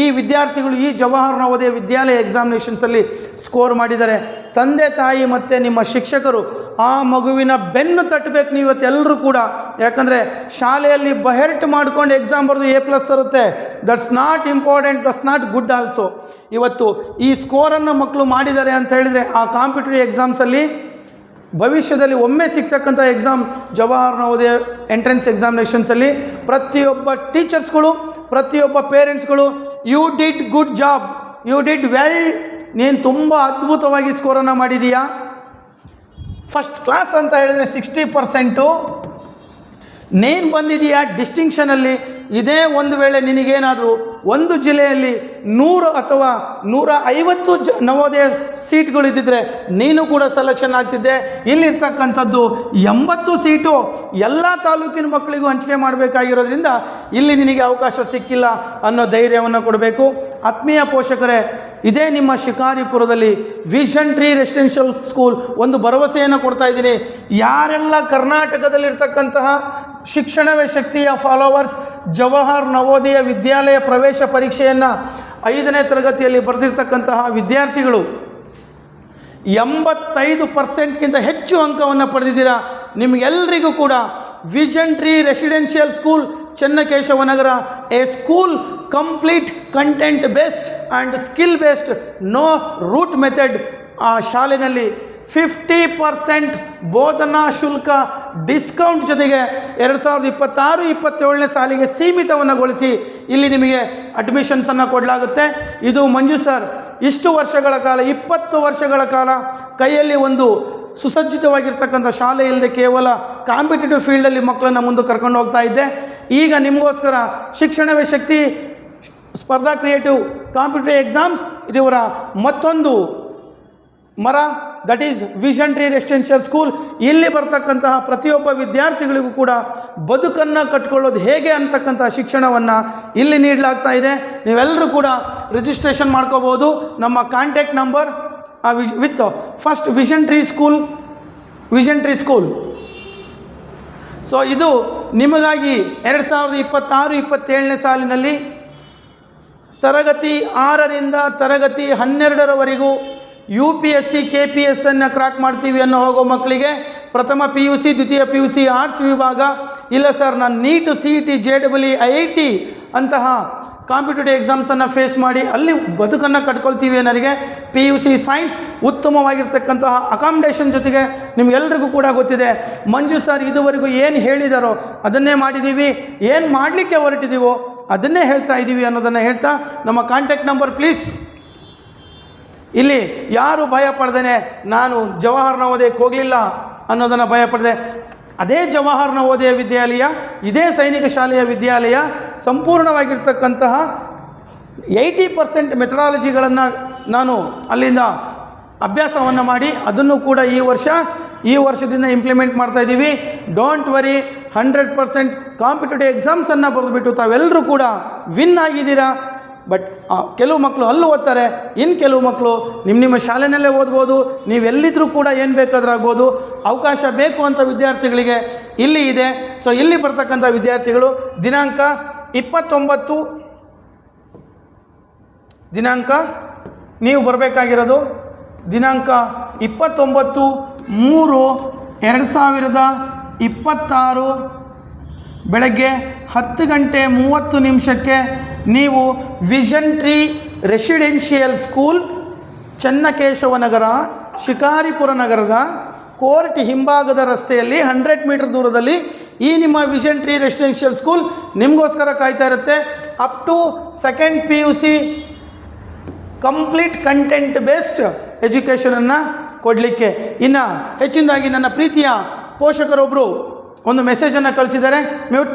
ಈ ವಿದ್ಯಾರ್ಥಿಗಳು ಈ ಜವಾಹರ್ ನವೋದಯ ವಿದ್ಯಾಲಯ ಎಕ್ಸಾಮಿನೇಷನ್ಸಲ್ಲಿ ಸ್ಕೋರ್ ಮಾಡಿದ್ದಾರೆ. ತಂದೆ ತಾಯಿ ಮತ್ತು ನಿಮ್ಮ ಶಿಕ್ಷಕರು ಆ ಮಗುವಿನ ಬೆನ್ನು ತಟ್ಟಬೇಕು ನೀವು ಇವತ್ತೆಲ್ಲರೂ ಕೂಡ. ಯಾಕಂದರೆ ಶಾಲೆಯಲ್ಲಿ ಬಹೆರ್ಟ್ ಮಾಡ್ಕೊಂಡು ಎಕ್ಸಾಮ್ ಬರೆದು A+ ತರುತ್ತೆ. That's not important, that's not good also. ಇವತ್ತು ಈ ಸ್ಕೋರನ್ನು ಮಕ್ಕಳು ಮಾಡಿದ್ದಾರೆ ಅಂತ ಹೇಳಿದರೆ ಆ ಕಾಂಪಿಟೇಟಿವ್ ಎಕ್ಸಾಮ್ಸಲ್ಲಿ ಭವಿಷ್ಯದಲ್ಲಿ ಒಮ್ಮೆ ಸಿಗ್ತಕ್ಕಂಥ ಎಕ್ಸಾಮ್ ಜವಾಹರ್ ನವೋದಯ ಎಂಟ್ರೆನ್ಸ್ ಎಕ್ಸಾಮಿನೇಷನ್ಸಲ್ಲಿ ಪ್ರತಿಯೊಬ್ಬ ಟೀಚರ್ಸ್ಗಳು ಪ್ರತಿಯೊಬ್ಬ ಪೇರೆಂಟ್ಸ್ಗಳು you did good job, you did well, ನೀನು ತುಂಬ ಅದ್ಭುತವಾಗಿ ಸ್ಕೋರನ್ನು ಮಾಡಿದೀಯಾ. ಫಸ್ಟ್ ಕ್ಲಾಸ್ ಅಂತ ಹೇಳಿದರೆ 60%. ನೀನು ಬಂದಿದೆಯಾ ಡಿಸ್ಟಿಂಕ್ಷನಲ್ಲಿ. ಇದೇ ಒಂದು ವೇಳೆ ನಿನಗೇನಾದರೂ ಒಂದು ಜಿಲ್ಲೆಯಲ್ಲಿ 100 ಅಥವಾ 150 ನವೋದಯ ಸೀಟ್ಗಳಿದ್ದಿದ್ರೆ ನೀನು ಕೂಡ ಸೆಲೆಕ್ಷನ್ ಆಗ್ತಿದ್ದೆ. ಇಲ್ಲಿರ್ತಕ್ಕಂಥದ್ದು 80 ಸೀಟು ಎಲ್ಲ ತಾಲೂಕಿನ ಮಕ್ಕಳಿಗೂ ಹಂಚಿಕೆ ಮಾಡಬೇಕಾಗಿರೋದ್ರಿಂದ ಇಲ್ಲಿ ನಿನಗೆ ಅವಕಾಶ ಸಿಕ್ಕಿಲ್ಲ ಅನ್ನೋ ಧೈರ್ಯವನ್ನು ಕೊಡಬೇಕು. ಆತ್ಮೀಯ ಪೋಷಕರೇ, ಇದೇ ನಿಮ್ಮ ಶಿಕಾರಿಪುರದಲ್ಲಿ ವಿಷನ್ ಟ್ರೀ ರೆಸಿಡೆನ್ಷಿಯಲ್ ಸ್ಕೂಲ್ ಒಂದು ಭರವಸೆಯನ್ನು ಕೊಡ್ತಾ ಇದ್ದೀನಿ. ಯಾರೆಲ್ಲ ಕರ್ನಾಟಕದಲ್ಲಿರ್ತಕ್ಕಂತಹ ಶಿಕ್ಷಣವೇ ಶಕ್ತಿಯ ಫಾಲೋವರ್ಸ್ ಜವಾಹರ್ ನವೋದಯ ವಿದ್ಯಾಲಯ ಪ್ರವೇಶ ಪರೀಕ್ಷೆಯನ್ನು 5ನೇ ತರಗತಿಯಲ್ಲಿ ಬರೆದಿರ್ತಕ್ಕಂತಹ ವಿದ್ಯಾರ್ಥಿಗಳು 85%ಗಿಂತ ಹೆಚ್ಚು ಅಂಕವನ್ನು ಪಡೆದಿದ್ದೀರಾ. ನಿಮಗೆಲ್ಲರಿಗೂ ಕೂಡ vision tree residential school Channakeshavanagar, a school complete content based and skill based, no rote method. ಆ ಶಾಲೆಯಲ್ಲಿ 50% ಬೋಧನಾ ಶುಲ್ಕ ಡಿಸ್ಕೌಂಟ್ ಜೊತೆಗೆ 2026-27ನೇ ಸಾಲಿಗೆ ಸೀಮಿತವನ್ನುಗೊಳಿಸಿ ಇಲ್ಲಿ ನಿಮಗೆ ಅಡ್ಮಿಷನ್ಸನ್ನು ಕೊಡಲಾಗುತ್ತೆ. ಇದು ಮಂಜು ಸರ್ ಇಷ್ಟು ವರ್ಷಗಳ ಕಾಲ 20 ವರ್ಷಗಳ ಕಾಲ ಕೈಯಲ್ಲಿ ಒಂದು ಸುಸಜ್ಜಿತವಾಗಿರ್ತಕ್ಕಂಥ ಶಾಲೆ ಇಲ್ಲದೆ ಕೇವಲ ಕಾಂಪಿಟೇಟಿವ್ ಫೀಲ್ಡಲ್ಲಿ ಮಕ್ಕಳನ್ನು ಮುಂದೆ ಕರ್ಕೊಂಡು ಹೋಗ್ತಾ ಇದ್ದೆ. ಈಗ ನಿಮಗೋಸ್ಕರ ಶಿಕ್ಷಣವೇ ಶಕ್ತಿ ಸ್ಪರ್ಧಾ ಕ್ರಿಯೇಟಿವ್ ಕಾಂಪಿಟೇಟಿವ್ ಎಕ್ಸಾಮ್ಸ್ ಇದರ ಮತ್ತೊಂದು ಮರ, that is vision tree residential school. ಇಲ್ಲಿ ಬರ್ತಕ್ಕಂತಹ ಪ್ರತಿಯೊಬ್ಬ ವಿದ್ಯಾರ್ಥಿಗಳಿಗೂ ಕೂಡ ಬದುಕನ್ನು ಕಟ್ಕೊಳ್ಳೋದು ಹೇಗೆ ಅಂತಕ್ಕಂಥ ಶಿಕ್ಷಣವನ್ನು ಇಲ್ಲಿ ನೀಡಲಾಗ್ತಾ ಇದೆ. ನೀವೆಲ್ಲರೂ ಕೂಡ ರಿಜಿಸ್ಟ್ರೇಷನ್ ಮಾಡ್ಕೋಬೋದು. ನಮ್ಮ contact number with first vision tree school. So ಇದು ನಿಮಗಾಗಿ 2026-27ನೇ ಸಾಲಿನಲ್ಲಿ ತರಗತಿ 6ರಿಂದ ತರಗತಿ 12ರವರೆಗೂ UPSC KPS ಅನ್ನು ಕ್ರಾಕ್ ಮಾಡ್ತೀವಿ ಅನ್ನೋ ಹೋಗೋ ಮಕ್ಕಳಿಗೆ ಪ್ರಥಮ PUC ದ್ವಿತೀಯ PUC ಆರ್ಟ್ಸ್ ವಿಭಾಗ, ಇಲ್ಲ ಸರ್ ನಾನು ನೀಟ್ CET JEE IIT ಅಂತಹ ಕಾಂಪಿಟೇಟಿವ್ ಎಕ್ಸಾಮ್ಸನ್ನು ಫೇಸ್ ಮಾಡಿ ಅಲ್ಲಿ ಬದುಕನ್ನು ಕಟ್ಕೊಳ್ತೀವಿ ಅನ್ನೋರಿಗೆ PUC ಸೈನ್ಸ್ ಉತ್ತಮವಾಗಿರ್ತಕ್ಕಂತಹ ಅಕಾಮಿಡೇಷನ್ ಜೊತೆಗೆ ನಿಮಗೆಲ್ಲರಿಗೂ ಕೂಡ ಗೊತ್ತಿದೆ ಮಂಜು ಸರ್ ಇದುವರೆಗೂ ಏನು ಹೇಳಿದಾರೋ ಅದನ್ನೇ ಮಾಡಿದ್ದೀವಿ, ಏನು ಮಾಡಲಿಕ್ಕೆ ಹೊರಟಿದ್ದೀವೋ ಅದನ್ನೇ ಹೇಳ್ತಾ ಇದ್ದೀವಿ ಅನ್ನೋದನ್ನು ಹೇಳ್ತಾ ನಮ್ಮ ಕಾಂಟ್ಯಾಕ್ಟ್ ನಂಬರ್ ಪ್ಲೀಸ್. ಇಲ್ಲಿ ಯಾರು ಭಯ ಪಡ್ದೇನೆ ನಾನು ಜವಾಹರ್ ನವೋದಯಕ್ಕೆ ಹೋಗಲಿಲ್ಲ ಅನ್ನೋದನ್ನು ಭಯ ಪಡೆದೆ. ಅದೇ ಜವಾಹರ್ ನವೋದಯ ವಿದ್ಯಾಲಯ, ಇದೇ ಸೈನಿಕ ಶಾಲೆಯ ವಿದ್ಯಾಲಯ ಸಂಪೂರ್ಣವಾಗಿರ್ತಕ್ಕಂತಹ 80% ಮೆಥಡಾಲಜಿಗಳನ್ನು ನಾನು ಅಲ್ಲಿಂದ ಅಭ್ಯಾಸವನ್ನು ಮಾಡಿ ಅದನ್ನು ಕೂಡ ಈ ವರ್ಷದಿಂದ ಇಂಪ್ಲಿಮೆಂಟ್ ಮಾಡ್ತಾ ಇದ್ದೀವಿ. ಡೋಂಟ್ ವರಿ, 100% ಕಾಂಪಿಟೇಟಿವ್ ಎಕ್ಸಾಮ್ಸನ್ನು ಬರೆದುಬಿಟ್ಟು ತಾವೆಲ್ಲರೂ ಕೂಡ ವಿನ್ ಆಗಿದ್ದೀರಾ. ಬಟ್ ಕೆಲವು ಮಕ್ಕಳು ಅಲ್ಲೂ ಓದ್ತಾರೆ, ಇನ್ನು ಕೆಲವು ಮಕ್ಕಳು ನಿಮ್ಮ ಶಾಲೆಯಲ್ಲೇ ಓದ್ಬೋದು. ನೀವೆಲ್ಲಿದ್ದರೂ ಕೂಡ ಏನು ಬೇಕಾದರೂ ಆಗ್ಬೋದು. ಅವಕಾಶ ಬೇಕು ಅಂತ ವಿದ್ಯಾರ್ಥಿಗಳಿಗೆ ಇಲ್ಲಿ ಇದೆ. ಸೊ ಇಲ್ಲಿ ಬರ್ತಕ್ಕಂಥ ವಿದ್ಯಾರ್ಥಿಗಳು ದಿನಾಂಕ 29 ದಿನಾಂಕ ನೀವು ಬರಬೇಕಾಗಿರೋದು ದಿನಾಂಕ 29/3/2026 ಬೆಳಗ್ಗೆ 10:30 ನೀವು vision tree residential school, Channakeshava Nagar, Shikaripura ನಗರದ ಕೋರ್ಟ್ ಹಿಂಭಾಗದ ರಸ್ತೆಯಲ್ಲಿ 100 ಮೀಟರ್ ದೂರದಲ್ಲಿ ಈ ನಿಮ್ಮ ವಿಷನ್ ಟ್ರೀ ರೆಸಿಡೆನ್ಷಿಯಲ್ ಸ್ಕೂಲ್ ನಿಮಗೋಸ್ಕರ ಕಾಯ್ತಾ ಇರುತ್ತೆ. Up to 2nd PUC complete content based ಎಜುಕೇಷನನ್ನು ಕೊಡಲಿಕ್ಕೆ. ಇನ್ನು ಹೆಚ್ಚಿನದಾಗಿ ನನ್ನ ಪ್ರೀತಿಯ ಪೋಷಕರೊಬ್ಬರು ಒಂದು ಮೆಸೇಜನ್ನು ಕಳಿಸಿದ್ದಾರೆ. ಮ್ಯೂಟ್.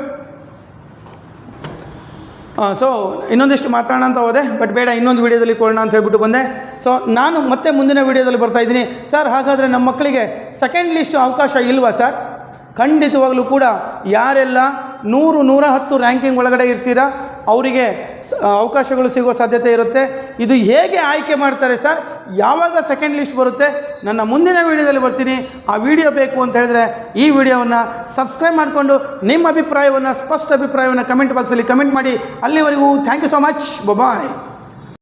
ಸೊ ಇನ್ನೊಂದಿಷ್ಟು ಮಾತಾಡೋಣ ಅಂತ ಹೋದೆ, ಬಟ್ ಬೇಡ, ಇನ್ನೊಂದು ವೀಡಿಯೋದಲ್ಲಿ ಕೊಡೋಣ ಅಂತ ಹೇಳ್ಬಿಟ್ಟು ಬಂದೆ. ಸೊ ನಾನು ಮತ್ತೆ ಮುಂದಿನ ವೀಡಿಯೋದಲ್ಲಿ ಬರ್ತಾಯಿದ್ದೀನಿ. ಸರ್, ಹಾಗಾದರೆ ನಮ್ಮ ಮಕ್ಕಳಿಗೆ ಸೆಕೆಂಡ್ ಲಿಸ್ಟ್ ಅವಕಾಶ ಇಲ್ವಾ ಸರ್? ಖಂಡಿತವಾಗಲೂ ಕೂಡ ಯಾರೆಲ್ಲ 100-110 ರ್ಯಾಂಕಿಂಗ್ ಒಳಗಡೆ ಇರ್ತೀರಾ ಅವರಿಗೆ ಅವಕಾಶಗಳು ಸಿಗೋ ಸಾಧ್ಯತೆ ಇರುತ್ತೆ. ಇದು ಹೇಗೆ ಆಯ್ಕೆ ಮಾಡ್ತಾರೆ ಸರ್, ಯಾವಾಗ ಸೆಕೆಂಡ್ ಲಿಸ್ಟ್ ಬರುತ್ತೆ, ನನ್ನ ಮುಂದಿನ ವೀಡಿಯೋದಲ್ಲಿ ಬರ್ತೀನಿ. ಆ ವಿಡಿಯೋ ಬೇಕು ಅಂತ ಹೇಳಿದ್ರೆ ಈ ವಿಡಿಯೋವನ್ನು ಸಬ್ಸ್ಕ್ರೈಬ್ ಮಾಡಿಕೊಂಡು ನಿಮ್ಮ ಅಭಿಪ್ರಾಯವನ್ನು, ಸ್ಪಷ್ಟ ಅಭಿಪ್ರಾಯವನ್ನು ಕಮೆಂಟ್ ಬಾಕ್ಸಲ್ಲಿ ಕಮೆಂಟ್ ಮಾಡಿ. ಅಲ್ಲಿವರೆಗೂ thank you so much. Bye.